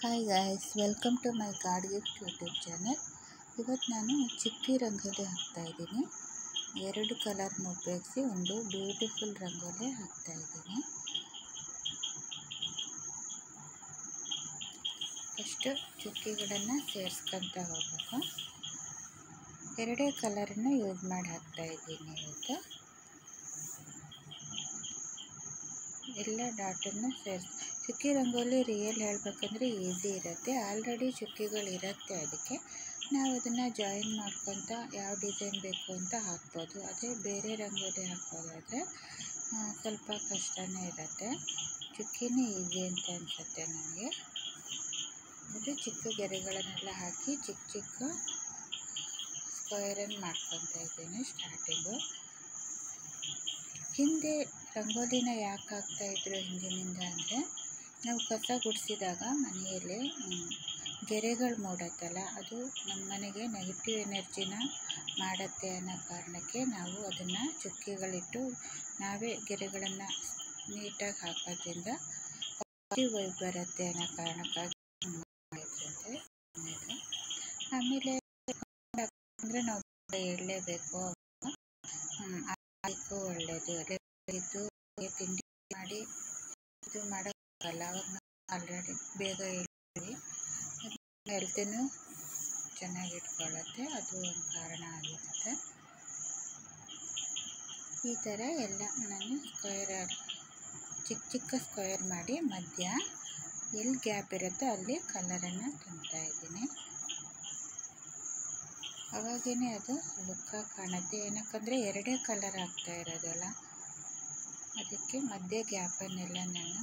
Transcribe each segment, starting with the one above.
Hi guys, welcome to my God gift YouTube channel. ಇವತ್ತು ನಾನು ಚಿಕ್ಕಿ ರಂಗೋಲಿ ಹಾಕ್ತಾಯಿದ್ದೀನಿ. 2 ಕಲರ್ನ ಉಪಯೋಗಿಸಿ ಒಂದು ಬ್ಯೂಟಿಫುಲ್ ರಂಗೋಲಿ ಹಾಕ್ತಾಯಿದ್ದೀನಿ. ಫಸ್ಟು ಚುಕ್ಕಿಗಳನ್ನು ಸೇರಿಸ್ಕೊತಾ ಹೋಗಬೇಕು. 2 ಕಲರನ್ನು ಯೂಸ್ ಮಾಡಿ ಹಾಕ್ತಾಯಿದ್ದೀನಿ. ಇವತ್ತು ಎಲ್ಲ ಡಾಟನ್ನು ಚುಕ್ಕಿ ರಂಗೋಲಿ ರಿಯಲ್ ಹೇಳಬೇಕಂದ್ರೆ ಈಸಿ ಇರುತ್ತೆ. ಆಲ್ರೆಡಿ ಚುಕ್ಕಿಗಳಿರುತ್ತೆ, ಅದಕ್ಕೆ ನಾವು ಅದನ್ನು ಜಾಯಿನ್ ಮಾಡ್ಕೊತ ಯಾವ ಡಿಸೈನ್ ಬೇಕು ಅಂತ ಹಾಕ್ಬೋದು. ಅದೇ ಬೇರೆ ರಂಗೋಲಿ ಹಾಕೋದಾದರೆ ಸ್ವಲ್ಪ ಕಷ್ಟನೇ ಇರುತ್ತೆ. ಚುಕ್ಕಿನೇ ಈಸಿ ಅಂತ ಅನಿಸುತ್ತೆ ನನಗೆ. ಅದು ಚಿಕ್ಕ ಗೆರೆಗಳನ್ನೆಲ್ಲ ಹಾಕಿ ಚಿಕ್ಕ ಚಿಕ್ಕ ಸ್ಕ್ವೇರನ್ನು ಮಾಡ್ಕೊತಾ ಇದ್ದೀನಿ ಸ್ಟಾರ್ಟಿಂಗು. ಹಿಂದೆ ರಂಗೋಲಿನ ಯಾಕೆ ಹಾಕ್ತಾಯಿದ್ರು ಹಿಂದಿನಿಂದ ಅಂದರೆ, ನಾವು ಕಸ ಗುಡಿಸಿದಾಗ ಮನೆಯಲ್ಲಿ ಗೆರೆಗಳು ಮೂಡುತ್ತಲ್ಲ, ಅದು ನಮ್ಮ ಮನೆಗೆ ನೆಗೆಟಿವ್ ಎನರ್ಜಿನ ಮಾಡುತ್ತೆ ಅನ್ನೋ ಕಾರಣಕ್ಕೆ ನಾವು ಅದನ್ನು ಚುಕ್ಕಿಗಳಿಟ್ಟು ನಾವೇ ಗೆರೆಗಳನ್ನು ನೀಟಾಗಿ ಹಾಕೋದ್ರಿಂದ ಪಾಸಿಟಿವ್ ವೈಬ್ ಬರುತ್ತೆ ಅನ್ನೋ ಕಾರಣಕ್ಕಾಗಿ ಮಾಡಿದ್ರಂತೆ. ಆಮೇಲೆ ಅಂದರೆ ನಾವು ಹೇಳಲೇಬೇಕು, ಆಯಿತು ಒಳ್ಳೆಯದು. ಇದು ತಿಂಡಿ ಮಾಡಿ ಇದು ಮಾಡೋಕ್ಕಲ್ಲ, ಅವಾಗ ನಾವು ಆಲ್ರೆಡಿ ಬೇಗ ಹೇಳ್ತೀವಿ, ಹೆಲ್ತನ್ನು ಚೆನ್ನಾಗಿಟ್ಕೊಳ್ಳುತ್ತೆ. ಅದು ಒಂದು ಕಾರಣ ಆಗಿರುತ್ತೆ. ಈ ಥರ ಎಲ್ಲ ನಾನು ಚಿಕ್ಕ ಚಿಕ್ಕ ಸ್ಕ್ವೇರ್ ಮಾಡಿ ಮಧ್ಯ ಎಲ್ಲಿ ಗ್ಯಾಪ್ ಇರುತ್ತೋ ಅಲ್ಲಿ ಕಲರನ್ನು ತುಂಬ್ತಾ ಇದ್ದೀನಿ. ಅವಾಗೇ ಅದು ಲುಕ್ಕಾಗಿ ಕಾಣುತ್ತೆ. ಏನಕ್ಕಂದರೆ 2 ಕಲರ್ ಹಾಕ್ತಾ ಇರೋದಲ್ಲ, ಅದಕ್ಕೆ ಮಧ್ಯೆ ಗ್ಯಾಪನ್ನೆಲ್ಲ ನಾನು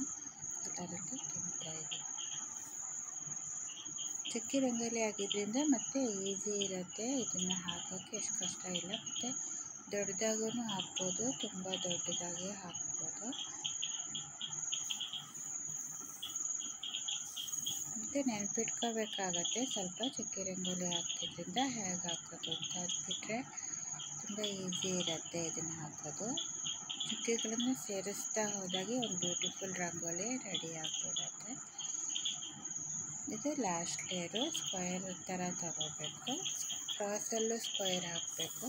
ಕಲರಲ್ಲಿ ತುಂಬ್ತಾ ಇದ್ದೀನಿ. ಚುಕ್ಕಿ ರಂಗೋಲಿ ಆಗಿದ್ದರಿಂದ ಮತ್ತು ಈಸಿ ಇರುತ್ತೆ. ಇದನ್ನು ಹಾಕೋಕ್ಕೆ ಎಷ್ಟು ಕಷ್ಟ ಇಲ್ಲ. ಮತ್ತು ದೊಡ್ಡದಾಗೂ ಹಾಕ್ಬೋದು, ತುಂಬ ದೊಡ್ಡದಾಗಿ ಹಾಕ್ಬೋದು. ಮತ್ತು ನೆನಪಿಟ್ಕೋಬೇಕಾಗತ್ತೆ ಸ್ವಲ್ಪ ಚುಕ್ಕಿ ರಂಗೋಲಿ ಹಾಕೋದ್ರಿಂದ ಹೇಗೆ ಹಾಕೋದು ಅಂತ. ಅದು ಬಿಟ್ಟರೆ ತುಂಬ ಈಸಿ ಇರುತ್ತೆ ಇದನ್ನು ಹಾಕೋದು. ಚುಕ್ಕಿಗಳನ್ನು ಸೇರಿಸ್ತಾ ಹೋದಾಗೆ ಒಂದು ಬ್ಯೂಟಿಫುಲ್ ರಂಗೋಲಿ ರೆಡಿ ಆಗಿಬಿಡುತ್ತೆ. ಇದು ಲಾಸ್ಟ್ ಲೇಯರು. ಸ್ಕ್ವೇರ್ ಥರ ತಗೋಬೇಕು, ಕ್ರಾಸಲ್ಲೂ ಸ್ಕ್ವೇರ್ ಹಾಕಬೇಕು.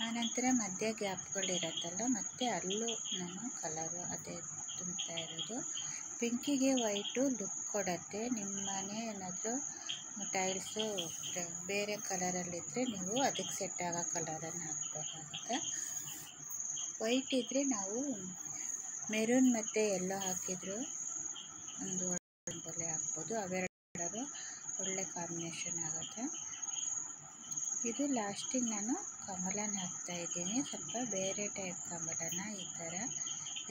ಆನಂತರ ಮಧ್ಯ ಗ್ಯಾಪ್ಗಳಿರತ್ತಲ್ಲ, ಮತ್ತು ಅಲ್ಲೂ ನಾನು ಕಲರು ಅದೇ ತುಂಬ್ತಾ ಇರೋದು. ಪಿಂಕಿಗೆ ವೈಟು ಲುಕ್ ಕೊಡುತ್ತೆ. ನಿಮ್ಮ ಮನೆ ಏನಾದರೂ ಟೈಲ್ಸು ಬೇರೆ ಕಲರಲ್ಲಿದ್ದರೆ ನೀವು ಅದಕ್ಕೆ ಸೆಟ್ ಆಗೋ ಕಲರನ್ನು ಹಾಕಬೇಕಾಗುತ್ತೆ. ವೈಟ್ ಇದ್ದರೆ ನಾವು ಮೆರೂನ್ ಮತ್ತು ಎಲ್ಲೋ ಹಾಕಿದ್ರು ಒಂದು ರಂಗೋಲಿ ಹಾಕ್ಬೋದು. ಅವೆರಡು ಕಲರು ಒಳ್ಳೆ ಕಾಂಬಿನೇಷನ್ ಆಗುತ್ತೆ. ಇದು ಲಾಸ್ಟಿಗೆ ನಾನು ಕಮಲನ ಹಾಕ್ತಾಯಿದ್ದೀನಿ, ಸ್ವಲ್ಪ ಬೇರೆ ಟೈಪ್ ಕಮಲನ. ಈ ಥರ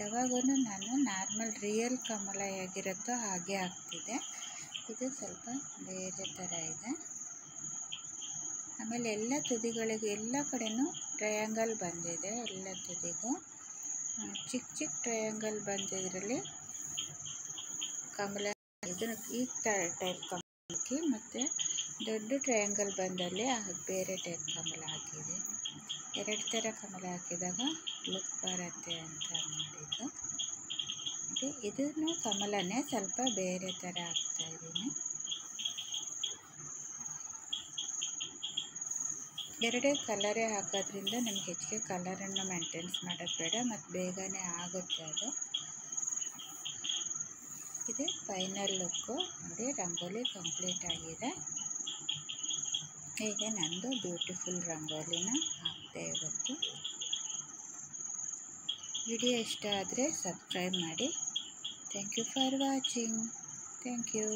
ಯಾವಾಗೂ ನಾನು ನಾರ್ಮಲ್ ರಿಯಲ್ ಕಮಲ ಹೇಗಿರುತ್ತೋ ಹಾಗೆ ಹಾಕ್ತಿದ್ದೆ. ಇದು ಸ್ವಲ್ಪ ಬೇರೆ ಥರ ಇದೆ. ಆಮೇಲೆ ಎಲ್ಲ ತುದಿಗಳಿಗೂ ಎಲ್ಲ ಕಡೆಯೂ ಟ್ರಯಾಂಗಲ್ ಬಂದಿದೆ. ಎಲ್ಲ ತುದಿಗೂ ಚಿಕ್ಕ ಚಿಕ್ಕ ಟ್ರಯಾಂಗಲ್ ಬಂದಿದ್ರಲ್ಲಿ ಕಮಲ ಇದನ್ನು ಈ ಟೈಪ್ ಕಮಲ ಹಾಕಿ, ಮತ್ತು ದೊಡ್ಡ ಟ್ರಯಾಂಗಲ್ ಬಂದಲ್ಲಿ ಬೇರೆ ಟೈಪ್ ಕಮಲ ಹಾಕಿದೆ. 2 ಥರ ಕಮಲ ಹಾಕಿದಾಗ ಲುಕ್ ಬರುತ್ತೆ ಅಂತ ಮಾಡಿದ್ದು. ಇದನ್ನು ಕಮಲನೇ ಸ್ವಲ್ಪ ಬೇರೆ ಥರ ಹಾಕ್ತಾಯಿದ್ದೀನಿ. 2 ಕಲರೇ ಹಾಕೋದ್ರಿಂದ ನಮ್ಗೆ ಹೆಚ್ಚಿಗೆ ಕಲರನ್ನು ಮೇಂಟೆನ್ಸ್ ಮಾಡೋದು ಬೇಡ, ಮತ್ತು ಬೇಗನೆ ಆಗುತ್ತೆ ಅದು. ಇದು ಫೈನಲ್ ಲುಕ್ಕು. ನೋಡಿ, ರಂಗೋಲಿ ಕಂಪ್ಲೀಟ್ ಆಗಿದೆ. ಹೀಗೆ ನಂದು ಬ್ಯೂಟಿಫುಲ್ ರಂಗೋಲಿನ ಹಾಕ್ತೆ ಇವತ್ತು. ವಿಡಿಯೋ ಇಷ್ಟ ಆದರೆ ಸಬ್ಸ್ಕ್ರೈಬ್ ಮಾಡಿ. Thank you for watching. Thank you.